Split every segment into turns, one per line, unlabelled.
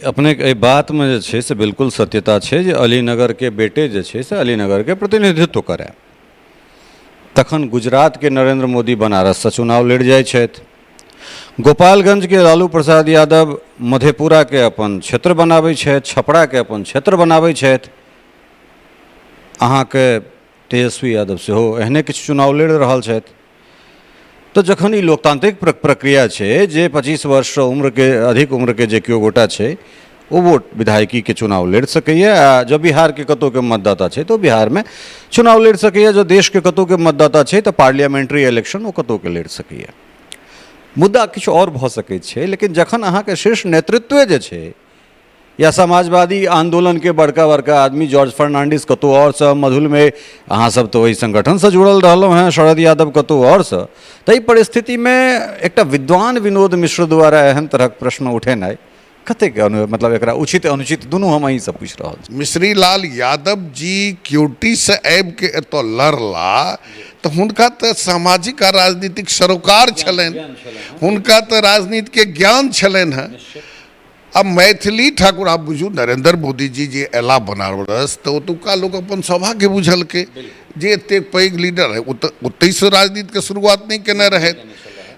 अपने के बात में जे छै से बिल्कुल सत्यता छै जे अलीनगर के बेटे जे छै से अलीनगर के प्रतिनिधित्व करे। तखन गुजरात के नरेंद्र मोदी बनारस से चुनाव लड़ जाय छथि। गोपालगंज के लालू प्रसाद यादव मधेपुरा के अपन क्षेत्र बनाबै छथि, छपरा के अपन क्षेत्र बनाबै छथि। अहाँ के तेजस्वी यादव सेहो एहने किछु चुनाव लड़ रहल छथि। तो जखन ई लोकतांत्रिक प्रक्रिया छै जे 25 वर्ष उम्र के अधिक उम्र के जे केओ गोटा छै वो वोट विधायकी के चुनाव लड़ सकैए। आ जब बिहार के कतौ के मतदाता छै तो बिहार में चुनाव लड़ सकैए। जो देश के कतौ के मतदाता छै तो पार्लियामेंट्री इलेक्शन वो कतौ के लड़ सकैए। मुद्दा किछु और भऽ सकैत छै, लेकिन जखन अहाँ के शीर्ष नेतृत्व जे छै या समाजवादी आंदोलन के बड़का बड़का आदमी जॉर्ज फर्नांडिस कतौ और से, मधुल में अहाँ सब तो वही संगठन से जुड़ल रहलहुँ हैं, शरद यादव कतौ और से। तो परिस्थिति में एक विद्वान विनोद मिश्र द्वारा एहन तरह प्रश्न उठेनाइ कतेक मतलब एक उचित अनुचित दुनू हम अहीं से पूछ रहा छी।
मिश्री लाल यादव जी क्यूटी से आबि के एतऽ लड़ला तो हुनका तो सामाजिक आ राजनीतिक सरोकार छलनि, हुनका तो राजनीति के ज्ञान छलनि हैं। अब मैथिली ठाकुर आप बुझू नरेंद्र मोदी जी जे एला बनारस तो ओतुका लोग अपन सौभाग्य बुझल के जे एते पैघ लीडर है ओतहि से राजनीति के शुरुआत नहीं केने रहे।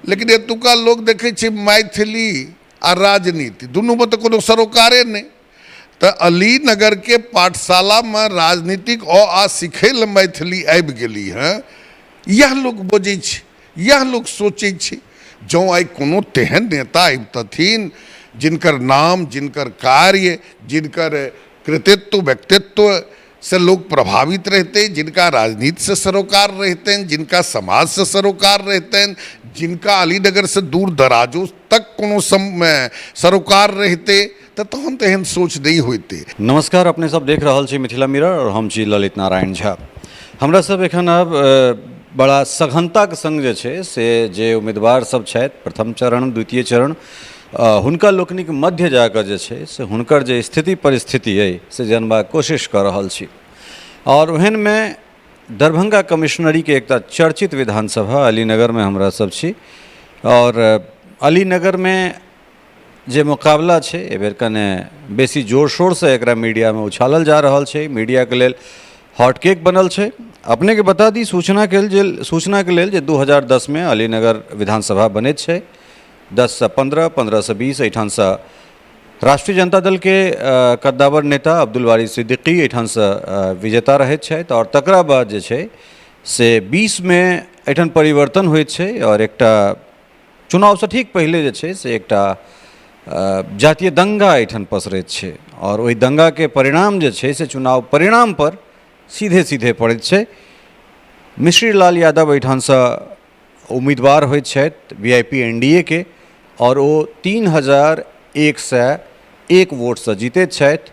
लेकिन एतुका लोग देखे छे मैथिली आ राजनीति दुनू में तो कोनो सरोकारे नहीं। तो अलीनगर के पाठशाला में राजनीतिक आ सिखे ले मैथिली आबि गेली हैं। यह लोग बजे छे, यह लोग सोचे छे जो आई कोनो तेहन नेता आबतथिन जिनकर नाम, जिनकर कार्य, जिनकर कृतित्व व्यक्तित्व से लोग प्रभावित रहते हैं, जिनका राजनीति से सरोकार रहते हैं, जिनका समाज से सरोकार रहते हैं, जिनका अलीनगर से दूर दराजों तक कोनो सरोकार रहते तो तहन तेहन सोच नहीं होते।
नमस्कार, अपने सब देख रहल छी मिथिला मिरर और हम छी ललित नारायण झा। हमरा सब एखन अब बड़ा सघनता के संग जे छै से जे उम्मीदवार सब छथि प्रथम चरण द्वितीय चरण हुनका लोकनिक मध्य जाकर जे छै से हुनकर जे स्थिति परिस्थिति है से जानबाक कोशिश कर रहल छी। और ओहन में दरभंगा कमिश्नरी के एक चर्चित विधानसभा अलीनगर में हमरा सब छी। और अलीनगर में जे मुकाबला छै ए बेर कने बेसी जोर शोर से एकरा मीडिया में उछालल जा रहल छै, मीडिया के लेल हॉटकेक बनल छै। अपने के बता दी सूचना के लेल जे 2010 में अलीनगर विधानसभा बनैत छै। 10 से 15, 15 से 20 एठान से राष्ट्रीय जनता दल के कद्दावर नेता अब्दुल वारी सिद्दीकी एठान से विजेता रहैत छथि। और तकरा बाद जे छै से 20 में एठान परिवर्तन होइत छै और एकटा चुनाव से ठीक पहले जे छै से एकटा जातीय दंगा एठान पसरैत छै। और ओहि दंगा के परिणाम जे छै से चुनाव परिणाम पर सीधे सीधे पड़ैत छै। मिश्री लाल यादव एठान से उम्मीदवार होइत छथि वीआईपी एनडीए के और वो 3101 वोट से जीतैत छथि।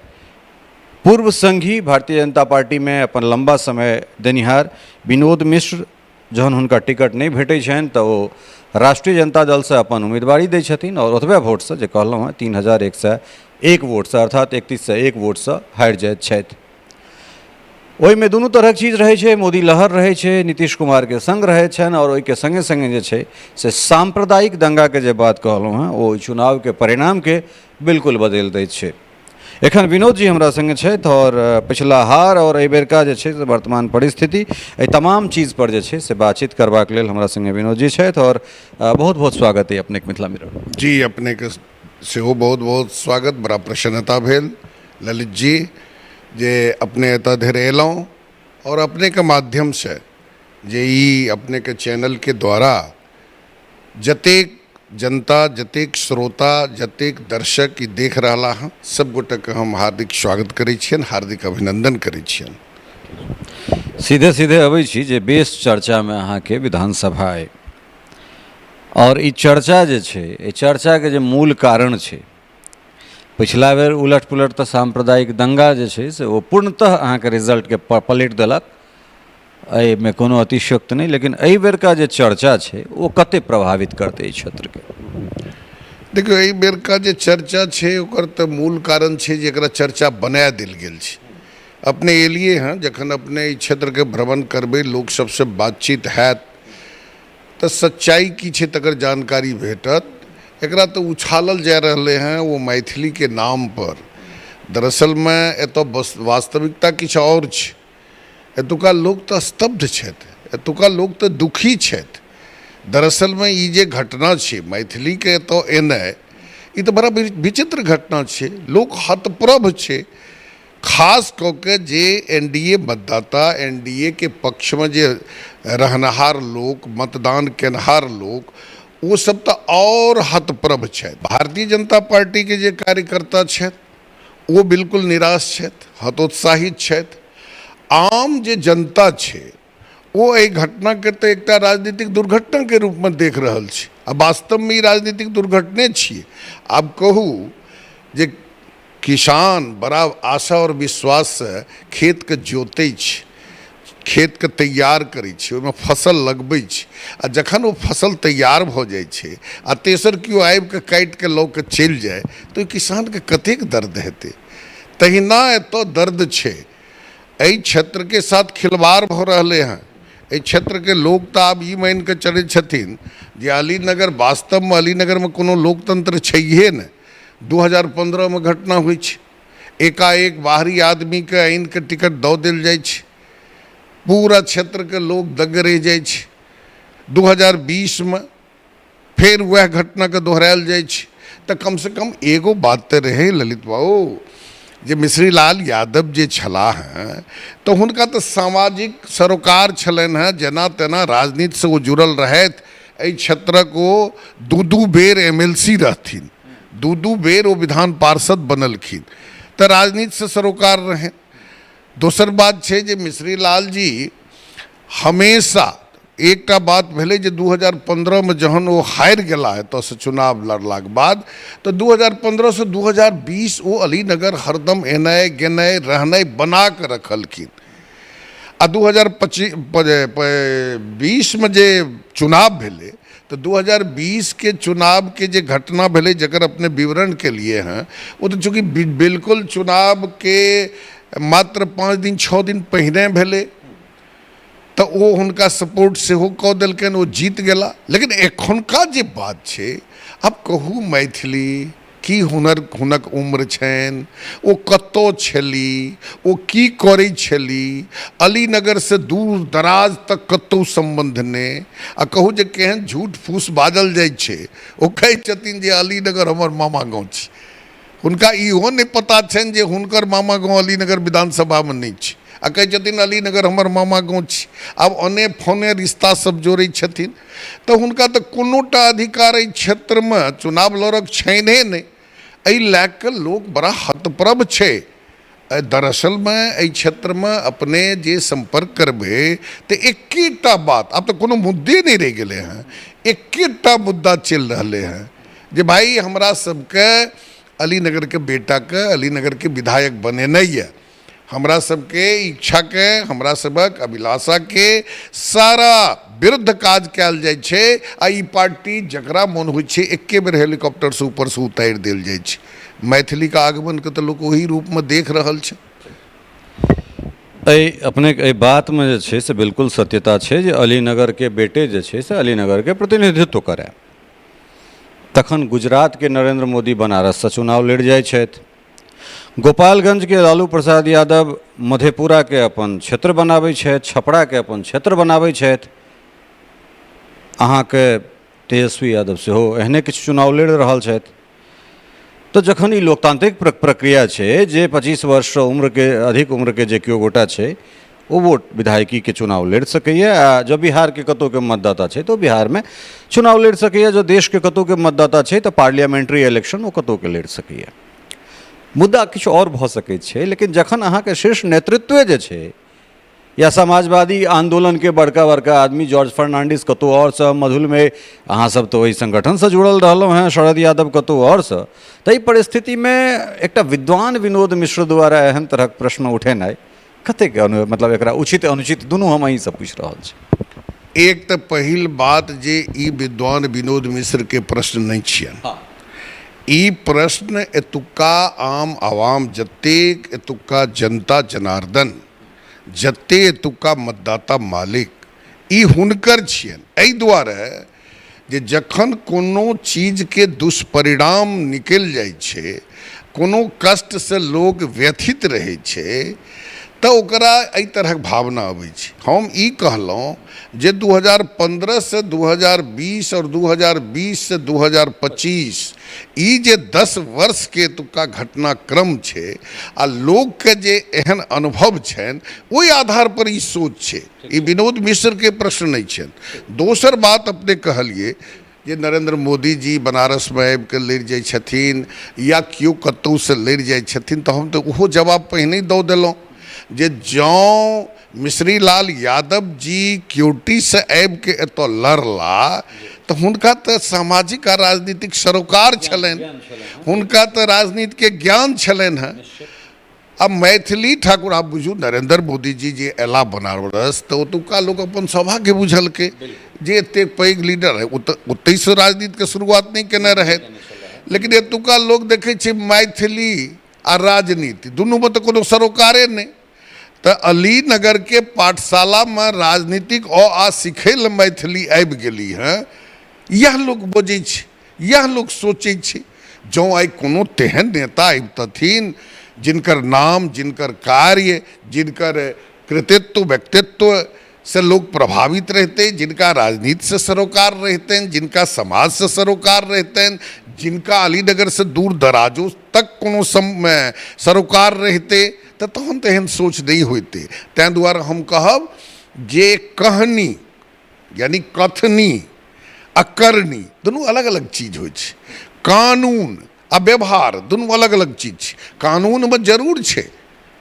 पूर्व संघी भारतीय जनता पार्टी में अपन लंबा समय देनिहार विनोद मिश्र जहन हुनका टिकट नहीं भेटै छनि तो वो राष्ट्रीय जनता दल से अपन उम्मीदवारी दै छथिन और ओतबे वोट से जे कहलहुँ हैं 3101 वोट से अर्थात 3101 वोट से हारि जाइत छथि। ओहि में दुनू तरह चीज रहे छै, मोदी लहर रहे छै, नीतीश कुमार के संग रहे छन और ओहि के संगे संगे जे छै से सांप्रदायिक दंगा के जे बात कहलहुँ हैं वो चुनाव के परिणाम के बिल्कुल बदल दैत छै। एखन विनोद जी हमरा संगे छथि और पिछला हार और एहि बेरका जे छै से वर्तमान परिस्थिति एहि तमाम चीज पर जे छै से बातचीत करबाक लेल हमरा संगे विनोद जी छथि। और बहुत बहुत स्वागत है अपने के मिथिला मिरर।
जी अपने के सेहो बहुत बहुत स्वागत, बड़ा प्रसन्नता भेल ललित जी जे अपने एतऽ धरि अयलहुँ और अपने के माध्यम से जे ई अपने के चैनल के द्वारा जतेक जनता, जतेक श्रोता, जतेक दर्शक ई देख रहा हैं सब गोटे के हम हार्दिक स्वागत करै छियनि, हार्दिक अभिनंदन करै छियनि।
सीधे सीधे अबै छी जे बेस चर्चा में अहाँ के विधानसभा है और ई चर्चा जे छै ए चर्चा के जे मूल कारण छै पिछला बेर उलट पुलट तो सांप्रदायिक दंगा जे छै से वो पूर्णतः अहाँ के रिजल्ट के पलट देलक, एहि में कोनो अतिशयोक्ति नहीं। लेकिन एहि बेर का जे चर्चा छै वो कते प्रभावित करते क्षेत्र के?
देखियो एहि बेर का जे चर्चा छै ओकर तो मूल कारण छै जे एकरा चर्चा बना देल गेल छै। अपने एलिए हैं जखन अपने ई क्षेत्र के भ्रमण करबै, लोक सबसे बातचीत हैत तो सच्चाई की छै तकर जानकारी भेटत एकरा तो उछालल जा रहे हैं वो मैथिली के नाम पर। दरअसल में एतो वास्तविकता किछु और छै। एतुका लोग तो स्तब्ध छथि, एतुका लोग तो दुखी छथि। दरअसल में ई जे घटना छै मैथिली के तो एनाइ, ई तो बड़ा विचित्र घटना छै। लोग हतप्रभ छै, खास कऽ के जे एनडीए मतदाता, एनडीए के पक्ष में जे रहनहार लोग, मतदान केनहार लोग, वो सब तो और हतप्रभ छथि। भारतीय जनता पार्टी के जे कार्यकर्ता छथि वो बिल्कुल निराश छथि, हतोत्साहित छथि। आम जे जनता छै वो एहि घटना के तो एकटा राजनीतिक दुर्घटना के रूप में देख रहल छै। आ वास्तव में ई राजनीतिक दुर्घटने छियै। आब कहू जे किसान बड़ा आशा और विश्वास से खेत के जोतै छै, खेत के तैयार करै छै, ओहिमे फसल लगबै छै, आ जखन वो फसल तैयार भऽ जाइ छै आ तेसर केओ आबि कऽ काटि कऽ लऽ कऽ चलि जाए तऽ ओहि किसानके कतेक दर्द हेतै। तहिना एतऽ दर्द छै। एहि क्षेत्र के साथ खिलवाड़ भऽ रहलै हँ। एहि क्षेत्र के लोग तऽ आब ई मानि कऽ चलै छथिन जे अलीनगर, वास्तव में अलीनगर में कोनो लोकतंत्र छैहे ने। 2015 में घटना हुई छै, एकाएक बाहरी आदमी के आनि के टिकट दऽ देल जाइ छै, पूरा क्षेत्र के लोग दंग रहि जाइ छै। 2020 में फिर वह घटना के दोहरायल जाइ छै। तऽ कम से कम एगो बात तऽ रहै ललित बाबू, जे मिश्री लाल यादव जे छलाह हैं तो हुनका तो सामाजिक सरोकार छलनि हैं, जेना तेना राजनीति से वो जुड़ल रहथि। एहि क्षेत्रक ओ दू बेर एमएलसी रहथिन, दू बेर वो विधान पार्षद बनलखिन, तऽ राजनीति से सरोकार रहे। दोसर बात छै जे मिश्री लाल जी हमेशा एकटा बात भेलै जे 2015 में जहन वो हारि गेला एतऽ से चुनाव लड़लाक बाद, तऽ 2015 से 2020 वो अलीनगर हरदम एनाइ गेनाइ रहनाइ बना कऽ रखलखिन। आ 2020 में जे चुनाव भेलै तो 2020 के चुनाव के जे घटना भेलै जकर अपने विवरण के लिए हैं, वो तो चूँकि बिल्कुल चुनाव के मात्र 5 दिन 6 दिन पहिने भेलै, तो वो हुनका सपोर्ट सेहो कऽ देलकनि, वो जीत गेला। लेकिन एखुनका जे बात छै, अब कहू मैथिली की हुनक उम्र छनि, ओ कतऽ छली, ओ की करै छली, अलीनगर से दूर दराज तक कतहु संबंध नहि। आ कहू जे केहन झूठ फूस बाजल जाइ छै। ओ कहै छथिन जे अलीनगर हमर मामा गाँव छी। हुनका इहो नहि पता छनि जे हुनकर मामा गाँव अलीनगर विधानसभा में नहि छै, आ कहै छथिन अलीनगर हमर मामा गाँव छी। आब ओने फोने रिश्ता सब जोड़ै छथिन, तऽ हुनका तऽ कोनोटा अधिकार एहि क्षेत्र में चुनाव लड़क छनि नहि। एहि लए कऽ लोग बड़ा हतप्रभ छै। दरअसल में एहि क्षेत्र में अपने जे संपर्क करबै तऽ एकेटा बात, अब तो कोनो मुद्दे नहीं रह गेले हैं, एकेटा मुद्दा चल रहे हैं जे भाई हमरा सबके अलीनगर के बेटा के अलीनगर के विधायक बनेनाइ यऽ। हमरा सबके इच्छा के, हमरा सबक अभिलाषा के सारा विरुद्ध काज कयल जाइ छै। आ ई पार्टी जकरा मन होइ छै एके बेर हेलीकॉप्टर से ऊपर से उतारि देल जाइ छै। मैथिली का आगमन के तो लोग वही रूप में देख रहल छै।
अपने एहि बात में जे छै से बिल्कुल सत्यता छै जे अलीनगर के बेटे जे छै से अलीनगर के प्रतिनिधित्व करे। तखन गुजरात के नरेंद्र मोदी बनारस से चुनाव लड़ि जाइ छथि, गोपालगंज के लालू प्रसाद यादव मधेपुरा के अपन क्षेत्र बनाबै छथि, छपरा के अपन क्षेत्र बनाबै छथि, अहाँके तेजस्वी यादव सेहो एहने किछु चुनाव लड़ि रहल छथि। तो जखन ई लोकतांत्रिक प्रक्रिया छै जे 25 वर्ष उम्र के अधिक उम्र के जे केओ गोटा छै वो वोट विधायकी के चुनाव लड़ि सकैए। आ जब बिहार के कतौ के मतदाता छै तो बिहार में चुनाव लड़ि सकैए, जो देश के कतौ के मतदाता छै तो पार्लियामेंट्री इलेक्शन वो कतौ के लड़ि सकैए। मुद्दा किछु और भऽ सकैत छै, लेकिन जखन अहाँके शीर्ष नेतृत्व जे छै या समाजवादी आंदोलन के बड़का बड़का आदमी जॉर्ज फर्नांडिस कतौ और से, मधुल में अहाँ सब तो वही संगठन से जुड़ल रहलहुँ हैं, शरद यादव कतौ और से, तऽ ई परिस्थिति में एकटा विद्वान विनोद मिश्र द्वारा एहन तरहक प्रश्न उठेनाइ कतेक मतलब एकरा उचित अनुचित दुनू हम अहीं से पूछि रहल छी।
एक तो पहिल बात जे ई विद्वान विनोद मिश्र के प्रश्न नहीं छियनि। ई प्रश्न एतुका आम आवाम, जतेक एतुका जनता जनार्दन, जते एतुका मतदाता मालिक, ई हुनकर छियनि। एहि दुआरे जे जखन कोनो चीज के दुष्परिणाम निकल जाय छै, कोनो कष्ट से लोग व्यथित रहै छै, तो ओकरा एहि तरहक भावना अबै छै। हम ई कहलहुँ जे 2015 से 2020 और 2020 से 2025 ई जे 10 वर्ष के एतुका घटनाक्रम छै आ लोग के जे एहन अनुभव छनि ओहि आधार पर ई सोच छै। ई विनोद मिश्र के प्रश्न नहीं छनि। दोसर बात अपने कहलिए जे नरेंद्र मोदी जी बनारस में आबि के लड़ि जाइ छथिन या केओ कतौ से लड़ि जाइ छथिन, तो हम तो ओहो जवाब पहिने दऽ देलहुँ जे जँ मिश्री लाल यादव जी क्योटी से आबि के एतऽ लड़ला तो हुनका तो सामाजिक आ राजनीतिक सरोकार छलनि, हुनका तो राजनीति के ज्ञान छलनि हैं। अब मैथिली ठाकुर आप बुझू नरेंद्र मोदी जी जे एला बनारस तो ओतुका लोग अपन सौभाग्य बुझल के जे एते पैघ लीडर है, ओतहि से राजनीति के शुरुआत नहीं केने रहे। लेकिन एतुका लोग देखे छे मैथिली आ राजनीति दुनू में तो कोनो सरोकारे नहीं। तो अलीनगर के पाठशाला में राजनीतिक आ सिखे ले मैथिली आबि गेली हैं, यह लोग बजै छै, यह लोग सोचै छै। जँ आइ कोनो तेहन नेता आबितथिन जिनकर नाम, जिनकर कार्य, जिनकर कृतित्व, व्यक्तित्व से लोग प्रभावित रहते, जिनका राजनीति से सरोकार रहते हैं, जिनका समाज से सरोकार रहते हैं, जिनका अलीनगर से दूर दराजों तक कोनो सरोकार रहते, तो तहन तेहन सोच नहीं होते। तैं दुआरे हम कहब जे कहनी यानी कथनी आ करनी दुनू अलग अलग चीज होइ छै। कानून आ व्यवहार दुनू अलग अलग चीज छै। कानून में जरूर छै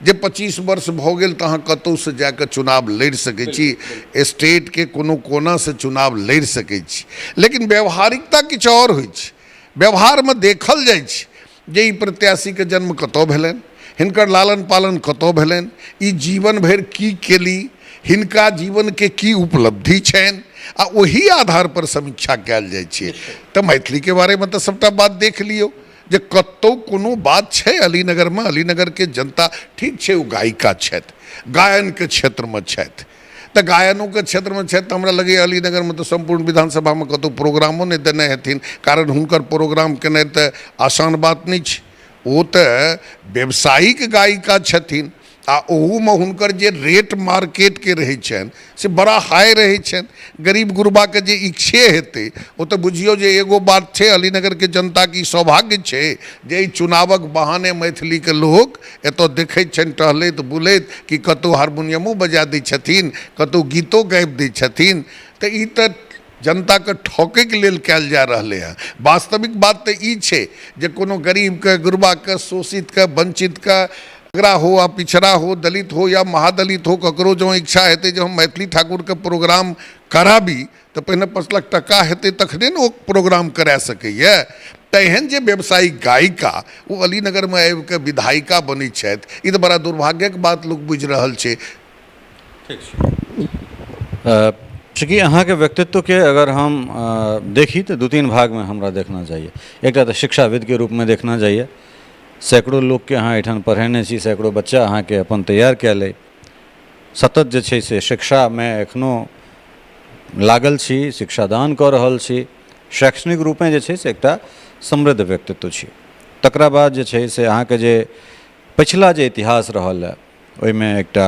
जे 25 वर्ष भऽ गेल तऽ अहाँ कतौ से जाकर चुनाव लड़ि सकै छी, स्टेट के कोनो कोना से चुनाव लड़ि सकै छी, लेकिन व्यवहारिकता किछु और होइ छै। व्यवहार में देखल जाइ छै जे ई प्रत्याशी के जन्म कतऽ भेलनि, हिनकर लालन पालन कतऽ भेलनि, ई जीवन भरि की केली, हिनका जीवन के की उपलब्धि छनि, आ ओही आधार पर समीक्षा कयल जाइ छै। तऽ मैथिली के बारे में तऽ सबटा बात देख लियौ जे कतौ कोनो बात छै अलीनगर में। अलीनगर के जनता ठीक छै, ओ गायिका छथि, गायन के क्षेत्र में छथि, तो गायनों के क्षेत्र में छथि, तो हमरा लगे अलीनगर में तो संपूर्ण विधानसभा में कतौ प्रोग्रामो नहीं देने हेथिन, कारण हुनकर प्रोग्राम केनाइ तो आसान बात नहीं छै। ओ तो व्यावसायिक गायिका छथिन आ ओहू में हुनकर जे रेट मार्केट के रहे छनि से बड़ा हाई रहे छनि। गरीब गुरबा के जे इच्छे हेतै ओ तो बुझियो जे एगो बात छै, अलीनगर के जनता की सौभाग्य छै जे ई चुनावक बहाने मैथिली के लोग एतऽ देखैत छनि टहलैत बुलैत कि कतौ हारमोनियमो बजा दै छथिन, कतौ गीतो गाबि दै छथिन। तो ई तो जनता के ठोकै के लेल कयल जा रहले हैं। वास्तविक बात तो ई छै जे कोनो गरीब के, गुरबा के, शोषित के, वंचित के, अगरा हो या पिछड़ा हो, दलित हो या महादलित हो, ककरो जो इच्छा हेतै जो हम मैथिली ठाकुर के प्रोग्राम कराबी तो पहिने 5 लाख टका हेतै तखने ने ओ प्रोग्राम करा सकैए। तेहन जे व्यावसायिक गायिका वो अलीनगर में आबि के विधायिका बनै छथि, ई तो बड़ा दुर्भाग्यक बात लोग बुझि रहल छै।
ठीक छै, चूँकि अहाँ के व्यक्तित्व के अगर हम देखी तो 2-3 भाग में हमरा देखना चाहिए। एक तो शिक्षाविद के रूप में देखना चाहिए, सैकड़ों लोग के अहाँ एहिठाम पढ़ेने छी, सैकड़ों बच्चा अहाँ के अपन तैयार कयल अइ, सतत जे छै से शिक्षा में एखनो लागल छी, शिक्षादान कऽ रहल छी, शैक्षणिक रूप में जे छै से एकटा समृद्ध व्यक्तित्व छी। तकरा बाद जे छै से अहाँ के जे पिछला जे इतिहास रहल है ओहिमे एकटा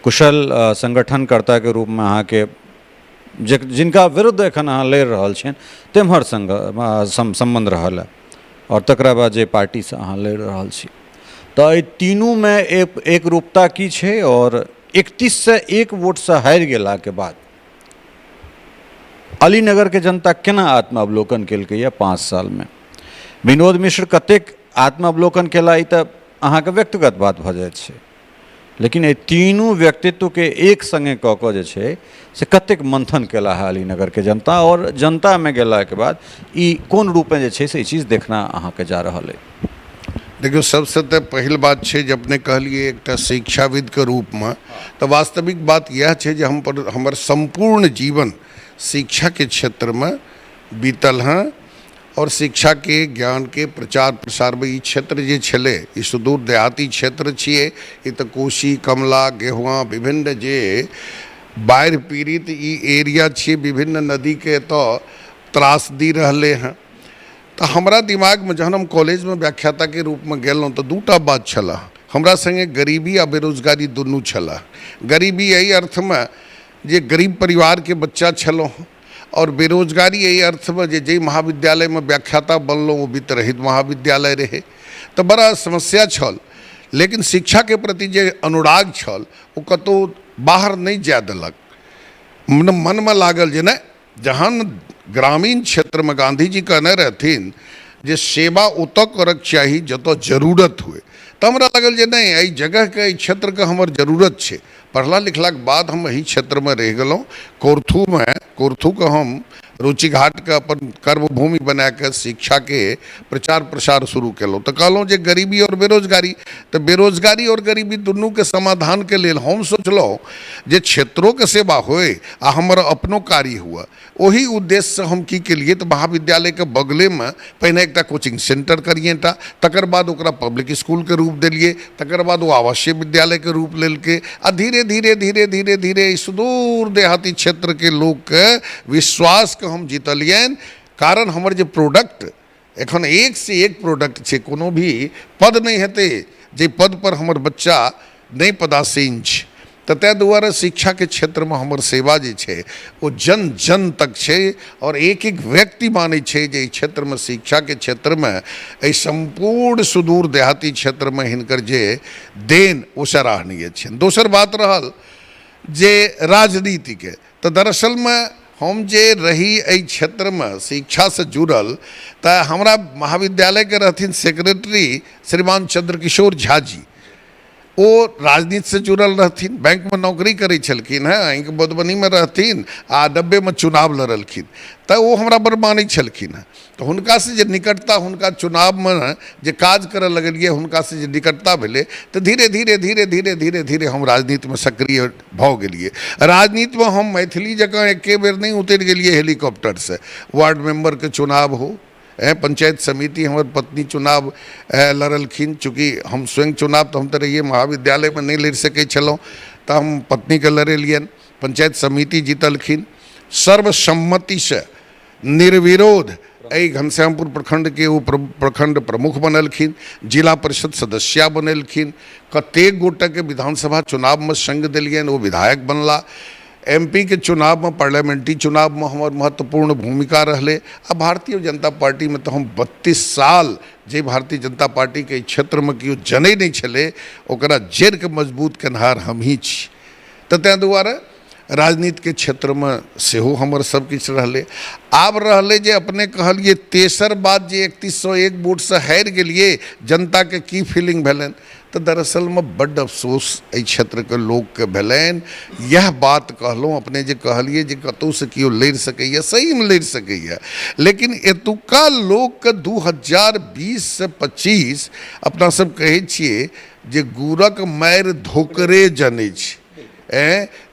कुशल संगठनकर्ता के रूप में अहाँ के जिनका विरुद्ध एखन अहाँ लड़ि रहल छियनि तेम्हर संबंध रहल है, और तकरा बाद जे पार्टी से अहाँ लड़ि रहल छी। तो एहि तीनू में एक रूपता की छै, और 31 से 1 वोट से हारि गेला के बाद अलीनगर के जनता केना आत्मावलोकन केलकै या 5 साल में? विनोद मिश्र कतेक आत्मावलोकन केला ई तऽ अहाँके व्यक्तिगत बात भऽ जाइत छै, लेकिन एहि तीनू व्यक्तित्व के एक संगे कऽ कऽ जे छै से कतेक मंथन केला है अलीनगर के जनता, और जनता में गेला के बाद ई कोन रूप में जे छै से ई चीज देखना अहाँके जा रहल है?
देखियो, सबसे तो पहिल बात छै जे अपने कहलिए एकटा शिक्षाविद के रूप में, तो वास्तविक बात यह छै जे हमर संपूर्ण जीवन शिक्षा के क्षेत्र में बीतल हैं, और शिक्षा के ज्ञान के प्रचार प्रसार में ई क्षेत्र जे छलै ई सुदूर देहाती क्षेत्र छिए। ई तो कोशी, कमला, गेहुआ विभिन्न जे बाढ़ि पीड़ित ई एरिया छिए, विभिन्न नदी के तो त्रासदी रहले हैं। तो हमरा दिमाग में जहन हम कॉलेज में व्याख्याता के रूप में गेलहुँ तो दूटा बात छला। हमरा संगे गरीबी आ बेरोजगारी दुनू छला। गरीबी यही अर्थ में जे गरीब परिवार के बच्चा छलहुँ, और बेरोजगारी यही अर्थ में जे महाविद्यालय में व्याख्याता बनलहुँ वो वित्त रहित महाविद्यालय रहे, तो बड़ा समस्या छल। लेकिन शिक्षा के प्रति जे अनुराग छल वो कतौ बाहर नहीं जाय देलक। मन में लागल जे नहीं, जहन ग्रामीण क्षेत्र में गांधी जी कहने रहथिन जे सेवा ओतऽ करक चाही जतऽ जरूरत हुए, तो हमरा लगल जे नहीं एहि जगह के एहि क्षेत्र के हमर जरूरत छै। पढ़ला लिखला के बाद हम एहि क्षेत्र में रह गेलहुँ। कोरथू के हम रुचि घाट के अपन कर्मभूमि बना के शिक्षा के प्रचार प्रसार शुरू केलहुँ। तो कहलहुँ जे गरीबी और बेरोजगारी, तो बेरोजगारी और गरीबी दुनू के समाधान के लेल हम सोचलहुँ जे क्षेत्रों के सेवा होए आ हमर अपनो कार्य हुआ। वही उद्देश्य से हम की केलिए, तो महाविद्यालय के बगले में पहले एक कोचिंग सेंटर करिए टा, तकर बाद ओकरा पब्लिक स्कूल के रूप दिलिए, तकर बाद वो आवासीय विद्यालय के रूप लेलके, आ धीरे धीरे धीरे धीरे धीरे इस सुदूर देहाती क्षेत्र के लोग के विश्वास के हम जीतलियन। कारण हमर जे प्रोडक्ट एखन एक से एक प्रोडक्ट छै, कोनो भी पद नहीं हेते जे पद पर हमर बच्चा नहीं पदासीन छै। तो तै दुआरे शिक्षा के क्षेत्र में हमर सेवा जे छै वो जन जन तक छै, और एक एक व्यक्ति माने छै जे क्षेत्र में शिक्षा के क्षेत्र में एहि संपूर्ण सुदूर देहाती क्षेत्र में हिनकर जे देन वो सराहनीय छै। दोसर बात रहल जे राजनीति के, तो दरअसल में हम जे रही एहि क्षेत्र में शिक्षा से जुड़ल, तो हमरा महाविद्यालय के रहथिन सेक्रेटरी श्रीमान चंद्रकिशोर झा जी। वो राजनीति से जुड़ल रहथिन, बैंक में नौकरी करे छलखिन हैं, अहीं मधुबनी में रहथिन आ 90 में चुनाव लड़लखिन। तो वो हमरा बड़ मानै छलखिन हैं। तो हुनका से जे निकटता, हुनका चुनाव में जे काज करऽ लगलिए, हुनका से जे निकटता भेले, तो धीरे धीरे धीरे धीरे धीरे धीरे हम राजनीति में सक्रिय भऽ गेलिए। राजनीति में हम मैथिली जकाँ एके बेर नहीं उतरि गेलिए हेलीकॉप्टर से। वार्ड मेंबर के चुनाव हो, पंचायत समिति हमर पत्नी चुनाव लड़लखिन। चूँकि हम स्वयं चुनाव तो हम तो रहिए महाविद्यालय में नहीं लड़ सकै छलहुँ, तो हम पत्नी के लड़ेलियन। पंचायत समिति जीतलखिन सर्वसम्मति से, निर्विरोध। एहि घनश्यामपुर प्रखंड के वो प्रखंड प्रमुख बनलखिन, जिला परिषद सदस्या बनलखिन, कतेक गोटे के विधानसभा चुनाव में संग दिलियन, वो विधायक बनला। एमपी के चुनाव में, पार्लियामेंट्री चुनाव में हमार महत्वपूर्ण भूमिका रहले। अब भारतीय जनता पार्टी में तो हम 32 साल जे भारतीय जनता पार्टी के क्षेत्र में केओ जनै नहीं छले, ओकरा जड़ के मजबूत केनहार हम ही छी। तो तैं दुआरे राजनीति के क्षेत्र में सेहो हमर सब किछु रहले। आब रहले जे अपने कहलिए तेसर बात जे 3101 वोट से हारि गेलिए, जनता के की फीलिंग भेलन, तो दरअसल में बड्ड अफसोस एहि क्षेत्र के लोग के भेलन। यह बात कहलहुँ अपने जे कहलिए जे कतौ से केओ लड़ि सकैए, सही में लड़ि सकैए, लेकिन एतुका लोग के 2020 से 25 अपना सब कहै छियै जे गुड़क मारि धोकरे जनै छै।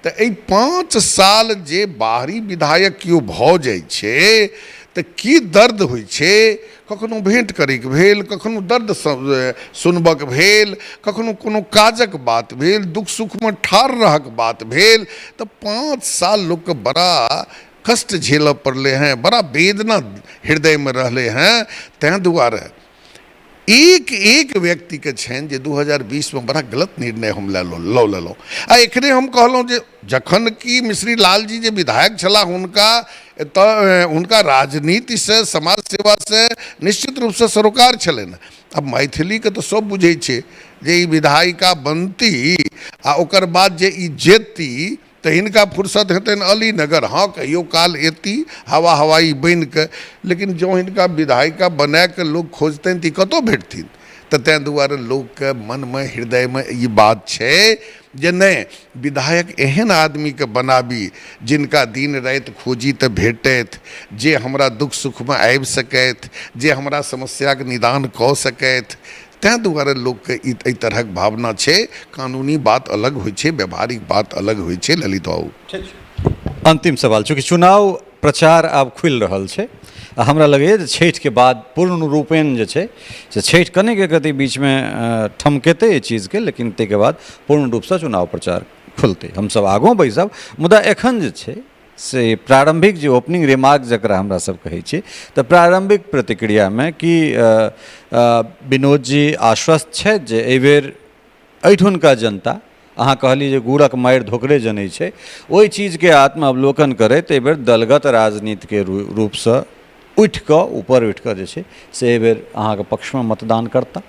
तो 5 साल जे बाहरी विधायक केओ भऽ जाइ छै तो की दर्द होइ छै। कखनो भेंट करैके भेल, कखनो दर्द सुनबक भेल, कखनो कोनो काजक बात भेल, दुख सुख में ठाढ़ रहक बात भेल, तो 5 साल लोग के बड़ा कष्ट झेलऽ पड़ले हैं, बड़ा वेदना हृदय में रहले हैं। तैं दुआरे एक एक व्यक्ति के छनि जे 2020 में बड़ा गलत निर्णय हम लऽ लेलहुँ। आ एखने हम कहलहुँ जे जखन कि मिश्री लाल जी जे विधायक छलाह, हुनका राजनीति से, समाज सेवा से निश्चित रूप से सरोकार छलनि। अब मैथिली के तो सब बुझै छै जे ई विधायिका बनती आ ओकर बाद जे ई जेती तो हिनका फुर्सत हेतनि अलीनगर, हाँ कहियो काल एती हवा हवाई बनि के, लेकिन जो हिनका विधायिका बना के लोग खोजतनि तो कतौ भेटथिन। तो तैं दुआरे लोग के मन में, हृदय में ये बात छै जे नहीं, विधायक एहन आदमी के बनाबी जिनका दिन राति खोजी तो भेटैत, जे हमरा दुख सुख में आबि सकैत, जे हमरा समस्या के निदान कऽ सकैत। तैं दुआरे लोग के ई तरहक भावना छै। कानूनी बात अलग होइ छै, व्यवहारिक बात अलग होइ छै। ललित बाबू,
अंतिम सवाल, चूँकि चुनाव प्रचार आब खुलि रहल छै, हमरा लगैए जे छठि के बाद पूर्ण रूपेण जे छै से छठि कने के कति बीच में ठमकेते एहि चीज के, लेकिन ताहिके बाद पूर्ण रूप से चुनाव प्रचार खुलते। हम सब आगू बैसब, मुदा एखन जे छै से प्रारंभिक जो ओपनिंग रिमार्क जकरा हमरा सब कहै छी तऽ प्रारंभिक प्रतिक्रिया में कि विनोद जी आश्वस्त छै जे एहि बेर एहिठुनका जनता अहाँ कहली जे गुड़क मारि धोकरे जनै छै ओहि चीजके आत्म अवलोकन करैत एहि बेर दलगत राजनीतिके रूपसँ उठि कऽ ऊपर उठि कऽ जे छै से एहि बेर अहाँके पक्षमे मतदान करता।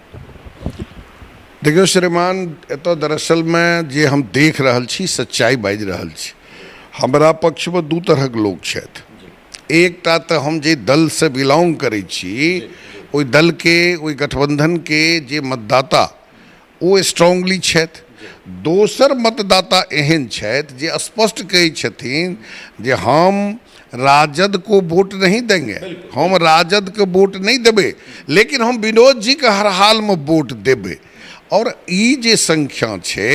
देखियो श्रीमान, एतऽ दरअसल में जे हम देख रहल छी सच्चाई बाजि रहल छी। हमरा पक्ष में दू तरहक लोग छथि। एकटा तऽ हम जे दल से बिलोंग करै छी ओहि दल के ओहि गठबंधन के जे मतदाता ओ स्ट्रांगली छथि। दोसर मतदाता एहन छथि जे स्पष्ट कहै छथिन जे हम राजद को वोट नहीं देंगे, हम राजद को वोट नहीं देबे, लेकिन हम विनोद जी के हर हाल में वोट देबे। और ई जे संख्या छे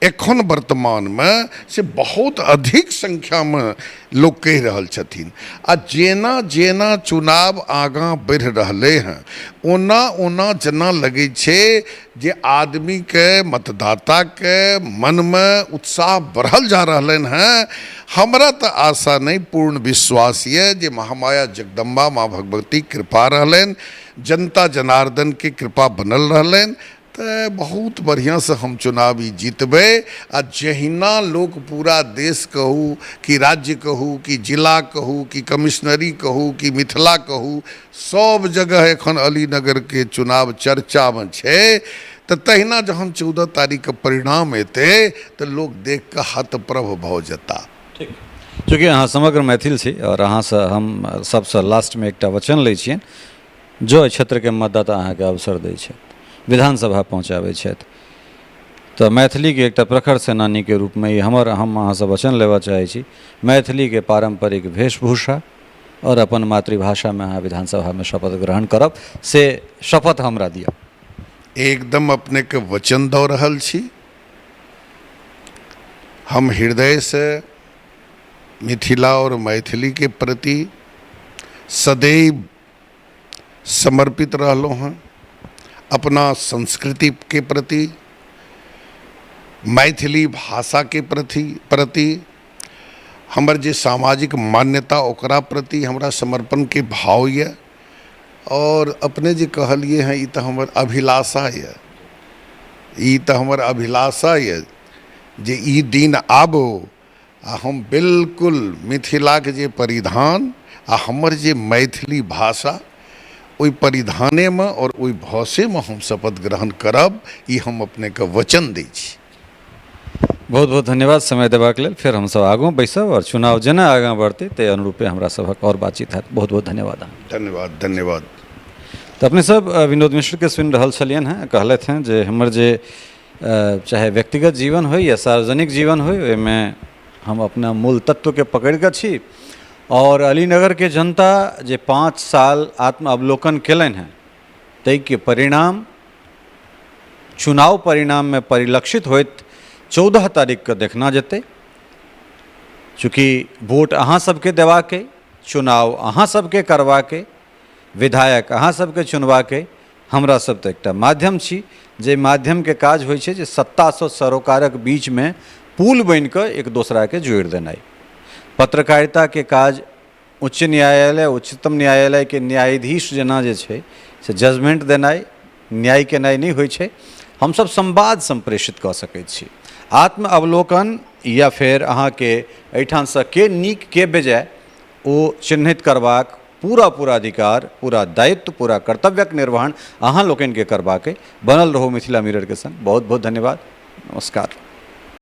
एखन वर्तमान में से बहुत अधिक संख्या में लोग कह रहल छथिन। आ जेना जेना चुनाव आगाँ बढ़ रहले हैं ओना ओना जेना लगे छे जे आदमी के मतदाता के मन में उत्साह बढ़ल जा रहलन हैं। हमरा तो आशा नहीं, पूर्ण विश्वास ये जे महामाया जगदम्बा माँ भगवती कृपा रहलन, जनता जनार्दन के कृपा बनल रहलन तो बहुत बढ़िया से हम चुनाव जीतबे। आ जहिना लोग पूरा देश कहू कि राज्य कहू कि जिला कहू कि कमिश्नरी कहू कि मिथिला कहू, सब जगह एखन अलीनगर के चुनाव चर्चा में छे। तो तहिना जहन 14 तारीख के परिणाम एते तो लोग देख के हतप्रभ भऽ जेता।
ठीक, चूँकि अहाँ समग्र मैथिल छी और अहाँ से हम सबसे लास्ट में एकटा वचन लै छियनि, जो क्षेत्र के मतदाता अहाँके अवसर दै छै, विधानसभा पहुँचाबै छथि, तो मैथिली के एकटा प्रखर सेनानी के रूप में हम अहाँ से वचन लेवा चाहै छी, मैथिली के पारंपरिक वेशभूषा और अपन मातृभाषा में अहाँ विधानसभा में शपथ ग्रहण करब, से शपथ हमरा दिया।
एकदम अपने के वचन दऽ रहल छी। हम हृदय से मिथिला और मैथिली के प्रति सदैव समर्पित रहलों हैं। अपना संस्कृति के प्रति, मैथिली भाषा के प्रति हमर जे सामाजिक मान्यता ओकरा प्रति हमरा समर्पण के भाव ये। और अपने जे कहलिए हैं, ई तो हमर अभिलाषा ये, ई तो हमर अभिलाषा ये जे ई दिन आबो आ हम बिल्कुल मिथिला के जे परिधान आ हमर जे मैथिली भाषा ओई परिधाने में और ओई भाषे में हम शपथ ग्रहण करब, ई हम अपने के वचन दै छी।
बहुत बहुत धन्यवाद समय देबाक लेल। फिर हम सब आगू बैसब और चुनाव जेना आगाँ बढ़ते ते अनुरूपे हमरा सबक और बातचीत हैत। बहुत बहुत धन्यवाद।
धन्यवाद धन्यवाद।
तो अपने सब विनोद मिश्र के सुनि रहल छलियन हैं, कहलथि हैं जे हमर जे चाहे व्यक्तिगत जीवन हो या सार्वजनिक जीवन हो, ओहिमे हम अपना मूल तत्व के पकड़ के छी। और अलीनगर के जनता जे 5 साल आत्म अवलोकन केलन हैं, तै के परिणाम चुनाव परिणाम में परिलक्षित होइत 14 तारीख के देखना जेतै। चूँकि वोट अहाँ सबके देवाके, चुनाव अहाँ सबके करवाके, विधायक अहाँ सबके चुनवाके, हमरा सब तो एकटा माध्यम छी जे माध्यम के काज होइ छै जे सत्ता सँ सरोकारक बीच में पुल बन कऽ एक दोसरा के जोड़ि देनाइ। पत्रकारिता के काज उच्च न्यायालय, उच्चतम न्यायालय के न्यायाधीश जेना जे छै से जजमेंट देनाइ, न्याय केनाइ नहीं होइ छै। हम सब संवाद संप्रेषित कऽ सकैत छी। आत्म अवलोकन या फिर अहाँ के एहिठाम सँ के नीक के बेजाय ओ चिन्हित करबाक पूरा अधिकार, पूरा दायित्व, पूरा कर्तव्यक निर्वहन अहाँ लोकनि के करबाके। बनल रहू मिथिला मिरर के संग। बहुत बहुत धन्यवाद। नमस्कार।